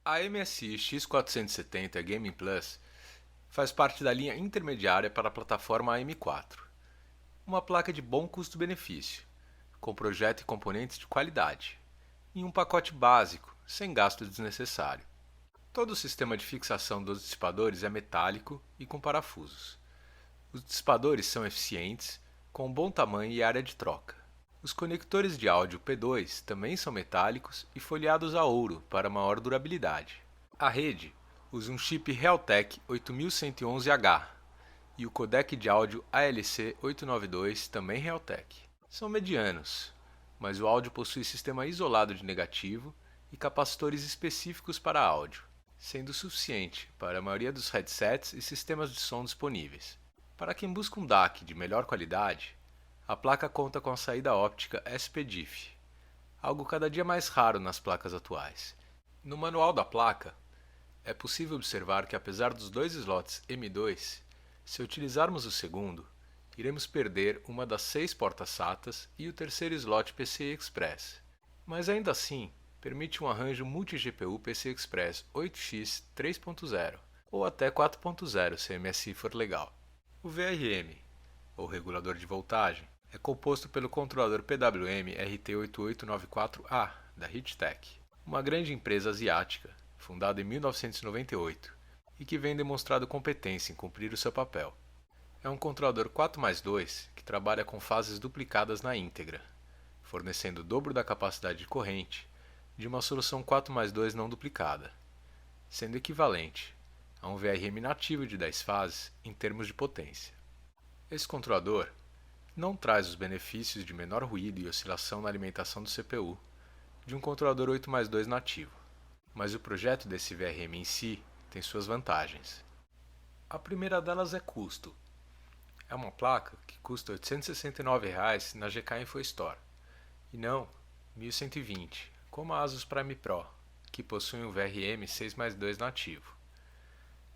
A MSI X470 Gaming Plus faz parte da linha intermediária para a plataforma AM4, uma placa de bom custo-benefício, com projeto e componentes de qualidade, em um pacote básico, sem gasto desnecessário. Todo o sistema de fixação dos dissipadores é metálico e com parafusos. Os dissipadores são eficientes, com bom tamanho e área de troca. Os conectores de áudio P2 também são metálicos e folheados a ouro para maior durabilidade. A rede usa um chip Realtek 8111H e o codec de áudio ALC 892 também Realtek. São medianos, mas o áudio possui sistema isolado de negativo e capacitores específicos para áudio, sendo suficiente para a maioria dos headsets e sistemas de som disponíveis. Para quem busca um DAC de melhor qualidade, a placa conta com a saída óptica SPDIF, algo cada dia mais raro nas placas atuais. No manual da placa, é possível observar que apesar dos dois slots M2, se utilizarmos o segundo, iremos perder uma das 6 portas SATAs e o terceiro slot PCI Express, mas ainda assim permite um arranjo multi-GPU PCI Express 8x 3.0 ou até 4.0 se a MSI for legal. O VRM, ou regulador de voltagem, é composto pelo controlador PWM RT8894A da Hittech, uma grande empresa asiática, fundada em 1998, e que vem demonstrado competência em cumprir o seu papel. É um controlador 4+2 que trabalha com fases duplicadas na íntegra, fornecendo o dobro da capacidade de corrente de uma solução 4+2 não duplicada, sendo equivalente a um VRM nativo de 10 fases em termos de potência. Esse controlador não traz os benefícios de menor ruído e oscilação na alimentação do CPU de um controlador 8+2 nativo, mas o projeto desse VRM em si tem suas vantagens. A primeira delas é custo. É uma placa que custa R$ 869 na GK Info Store, e não R$ 1.120, como a Asus Prime Pro, que possui um VRM 6+2 nativo.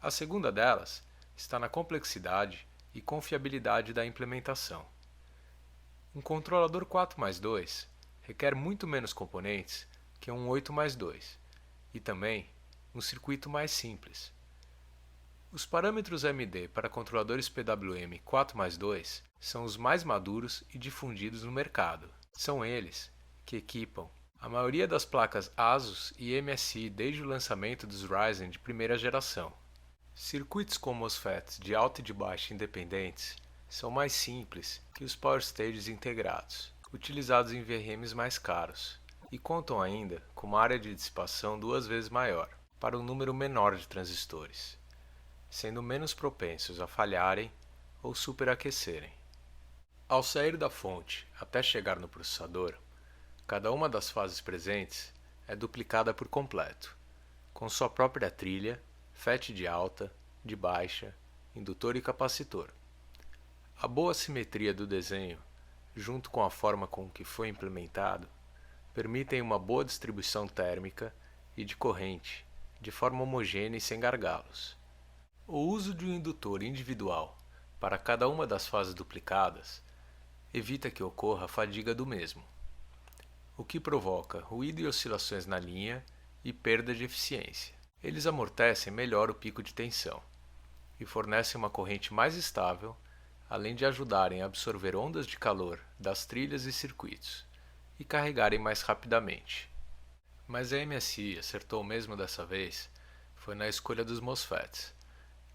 A segunda delas está na complexidade e confiabilidade da implementação. Um controlador 4+2 requer muito menos componentes que um 8+2 e também um circuito mais simples. Os parâmetros AMD para controladores PWM 4+2 são os mais maduros e difundidos no mercado. São eles que equipam a maioria das placas ASUS e MSI desde o lançamento dos Ryzen de primeira geração. Circuitos com MOSFETs de alta e de baixa independentes são mais simples que os Power Stages integrados, utilizados em VRMs mais caros, e contam ainda com uma área de dissipação 2 vezes maior, para um número menor de transistores, sendo menos propensos a falharem ou superaquecerem. Ao sair da fonte até chegar no processador, cada uma das fases presentes é duplicada por completo, com sua própria trilha, FET de alta, de baixa, indutor e capacitor. A boa simetria do desenho, junto com a forma com que foi implementado, permitem uma boa distribuição térmica e de corrente, de forma homogênea e sem gargalos. O uso de um indutor individual para cada uma das fases duplicadas evita que ocorra a fadiga do mesmo, o que provoca ruído e oscilações na linha e perda de eficiência. Eles amortecem melhor o pico de tensão e fornecem uma corrente mais estável, além de ajudarem a absorver ondas de calor das trilhas e circuitos e carregarem mais rapidamente. Mas a MSI acertou mesmo dessa vez foi na escolha dos MOSFETs.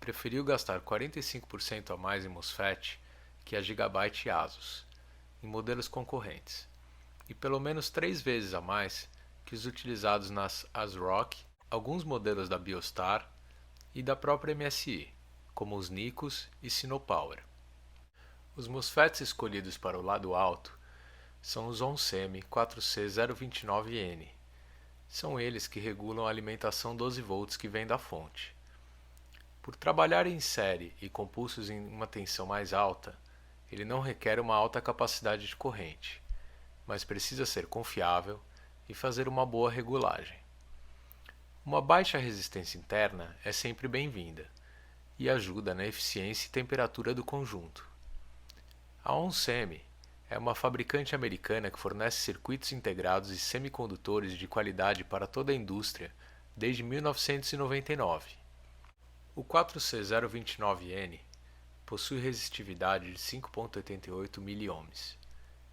Preferiu gastar 45% a mais em MOSFET que a Gigabyte e Asus, em modelos concorrentes, e pelo menos 3 vezes a mais que os utilizados nas ASRock, alguns modelos da Biostar e da própria MSI, como os Nicos e Sinopower. Os MOSFETs escolhidos para o lado alto são os onsemi 4C029N. São eles que regulam a alimentação 12 volts que vem da fonte. Por trabalhar em série e com pulsos em uma tensão mais alta, ele não requer uma alta capacidade de corrente, mas precisa ser confiável e fazer uma boa regulagem. Uma baixa resistência interna é sempre bem-vinda e ajuda na eficiência e temperatura do conjunto. A onsemi é uma fabricante americana que fornece circuitos integrados e semicondutores de qualidade para toda a indústria desde 1999. O 4C029N possui resistividade de 5,88 miliohms.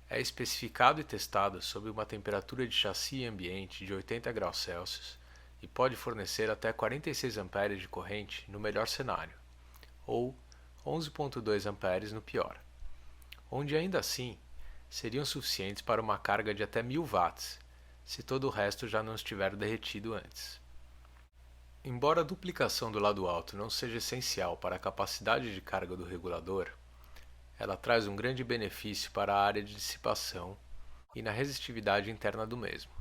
É especificado e testado sob uma temperatura de chassi ambiente de 80 graus Celsius e pode fornecer até 46 amperes de corrente no melhor cenário, ou 11,2 amperes no pior, onde ainda assim seriam suficientes para uma carga de até 1000 watts, se todo o resto já não estiver derretido antes. Embora a duplicação do lado alto não seja essencial para a capacidade de carga do regulador, ela traz um grande benefício para a área de dissipação e na resistividade interna do mesmo,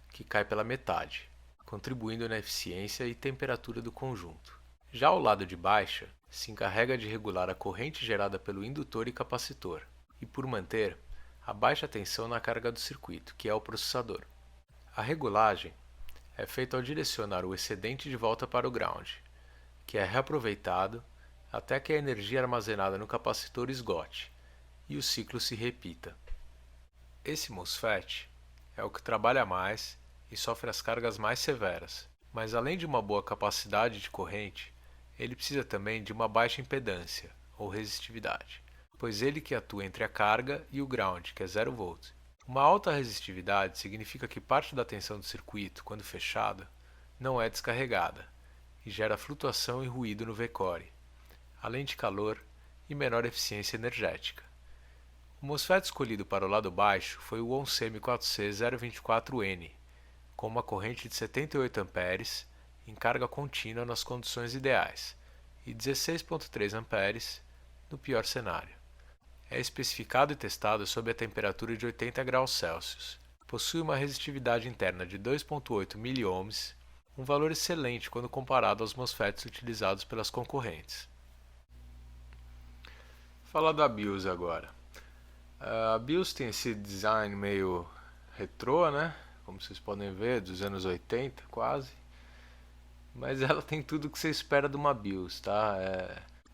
que cai pela metade, contribuindo na eficiência e temperatura do conjunto. Já o lado de baixa se encarrega de regular a corrente gerada pelo indutor e capacitor, e por manter a baixa tensão na carga do circuito, que é o processador. A regulagem é feita ao direcionar o excedente de volta para o ground, que é reaproveitado até que a energia armazenada no capacitor esgote e o ciclo se repita. Esse MOSFET é o que trabalha mais e sofre as cargas mais severas, mas além de uma boa capacidade de corrente, ele precisa também de uma baixa impedância, ou resistividade, pois ele que atua entre a carga e o ground, que é 0 V. Uma alta resistividade significa que parte da tensão do circuito, quando fechado, não é descarregada, e gera flutuação e ruído no V-core, além de calor e menor eficiência energética. O MOSFET escolhido para o lado baixo foi o ONSEM 4C024N, com uma corrente de 78 amperes em carga contínua nas condições ideais e 16,3 amperes no pior cenário. É especificado e testado sob a temperatura de 80 graus Celsius. Possui uma resistividade interna de 2,8 miliohms, um valor excelente quando comparado aos MOSFETs utilizados pelas concorrentes. Falar da BIOS agora. A BIOS tem esse design meio retrô, né? Como vocês podem ver, dos anos 80 quase. Mas ela tem tudo que você espera de uma BIOS, tá?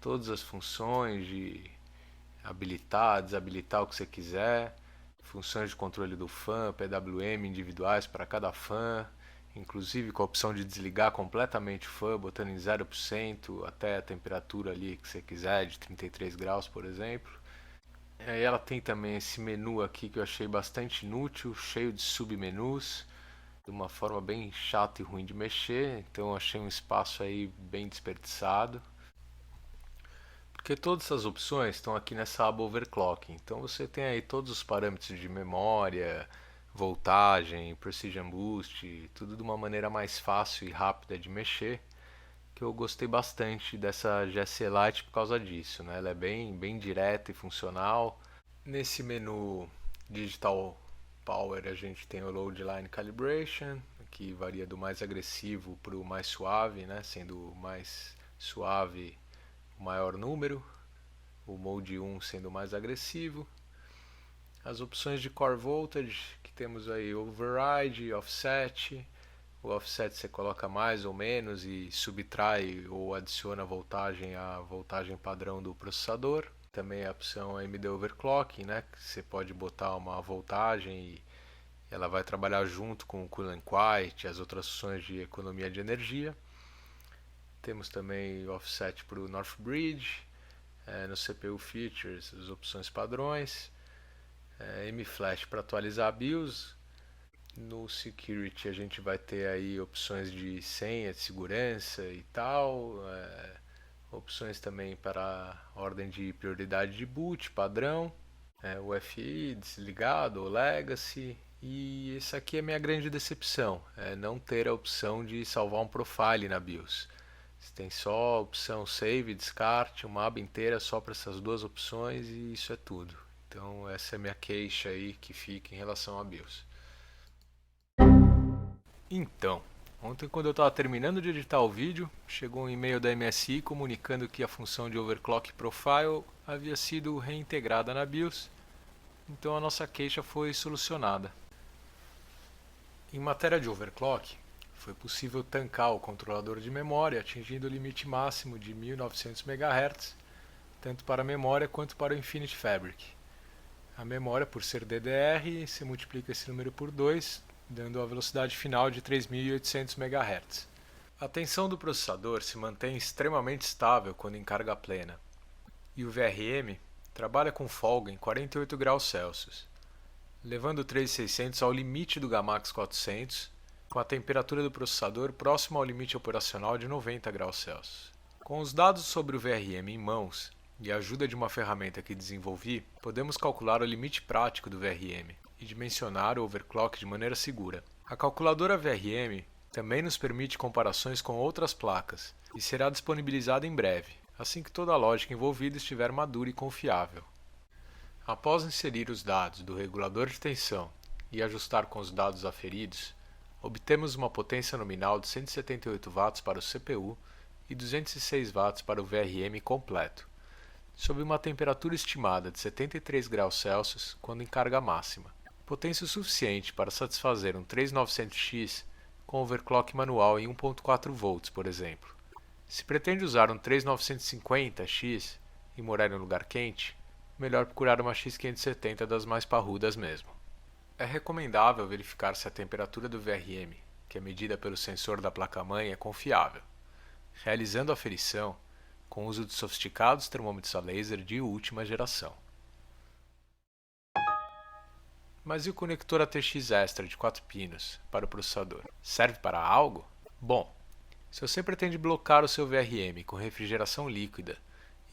Todas as funções de habilitar, desabilitar o que você quiser, funções de controle do fã, PWM individuais para cada fã, inclusive com a opção de desligar completamente o fã, botando em 0% até a temperatura ali que você quiser, de 33 graus, por exemplo. E aí ela tem também esse menu aqui que eu achei bastante inútil, cheio de submenus, de uma forma bem chata e ruim de mexer, então eu achei um espaço aí bem desperdiçado. Porque todas essas opções estão aqui nessa aba Overclocking, então você tem aí todos os parâmetros de memória, voltagem, Precision Boost, tudo de uma maneira mais fácil e rápida de mexer, que eu gostei bastante dessa GSC Lite por causa disso, né? Ela é bem direta e funcional. Nesse menu Digital Power a gente tem o Load Line Calibration, que varia do mais agressivo para o mais suave, né? Sendo o mais suave o maior número, o Mode 1 sendo o mais agressivo. As opções de Core Voltage, que temos aí Override, Offset. O Offset você coloca mais ou menos e subtrai ou adiciona voltagem à voltagem padrão do processador. Também a opção AMD Overclocking, né, que você pode botar uma voltagem e ela vai trabalhar junto com o Cool and Quiet e as outras opções de economia de energia. Temos também offset para o North Bridge, no CPU Features, as opções padrões, M-Flash para atualizar a BIOS. No Security a gente vai ter aí opções de senha, de segurança e tal, opções também para ordem de prioridade de boot, padrão, UEFI desligado ou Legacy. E essa aqui é a minha grande decepção, não ter a opção de salvar um profile na BIOS. Você tem só a opção Save, Descarte, uma aba inteira só para essas duas opções e isso é tudo. Então essa é a minha queixa aí que fica em relação à BIOS. Então, ontem quando eu estava terminando de editar o vídeo, chegou um e-mail da MSI comunicando que a função de Overclock Profile havia sido reintegrada na BIOS, então a nossa queixa foi solucionada. Em matéria de overclock, foi possível tancar o controlador de memória atingindo o limite máximo de 1900 MHz, tanto para a memória quanto para o Infinity Fabric. A memória, por ser DDR, se multiplica esse número por 2, dando a velocidade final de 3800 MHz. A tensão do processador se mantém extremamente estável quando em carga plena, e o VRM trabalha com folga em 48 graus Celsius, levando o 3600 ao limite do Gamax 400, com a temperatura do processador próxima ao limite operacional de 90 graus Celsius. Com os dados sobre o VRM em mãos e a ajuda de uma ferramenta que desenvolvi, podemos calcular o limite prático do VRM e dimensionar o overclock de maneira segura. A calculadora VRM também nos permite comparações com outras placas e será disponibilizada em breve, assim que toda a lógica envolvida estiver madura e confiável. Após inserir os dados do regulador de tensão e ajustar com os dados aferidos, obtemos uma potência nominal de 178 watts para o CPU e 206 watts para o VRM completo, sob uma temperatura estimada de 73 graus Celsius quando em carga máxima. Potência o suficiente para satisfazer um 3900X com overclock manual em 1.4 volts, por exemplo. Se pretende usar um 3950X e morar em um lugar quente, melhor procurar uma X570 das mais parrudas mesmo. É recomendável verificar se a temperatura do VRM, que é medida pelo sensor da placa-mãe, é confiável, realizando a aferição com o uso de sofisticados termômetros a laser de última geração. Mas e o conector ATX extra de 4 pinos para o processador? Serve para algo? Bom, se você pretende blocar o seu VRM com refrigeração líquida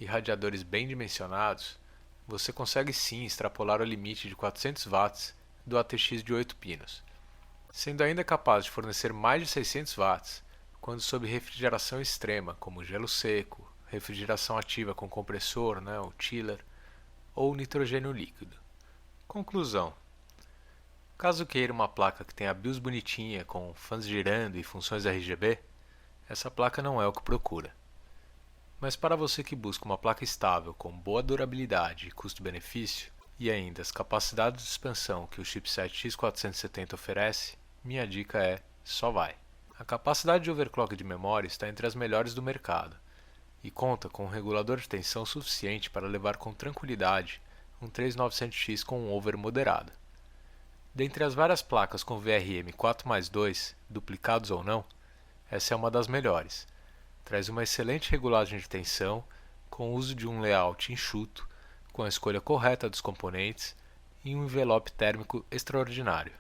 e radiadores bem dimensionados, você consegue sim extrapolar o limite de 400 watts do ATX de 8 pinos, sendo ainda capaz de fornecer mais de 600 watts quando sob refrigeração extrema, como gelo seco, refrigeração ativa com compressor, o chiller, ou nitrogênio líquido. Conclusão: caso queira uma placa que tenha BIOS bonitinha, com fãs girando e funções RGB, essa placa não é o que procura. Mas para você que busca uma placa estável com boa durabilidade e custo-benefício, e ainda as capacidades de expansão que o chipset X470 oferece, minha dica é: só vai. A capacidade de overclock de memória está entre as melhores do mercado, e conta com um regulador de tensão suficiente para levar com tranquilidade um 3900X com um over moderado. Dentre as várias placas com VRM 4+2, duplicados ou não, essa é uma das melhores. Traz uma excelente regulagem de tensão, com o uso de um layout enxuto, com a escolha correta dos componentes e um envelope térmico extraordinário.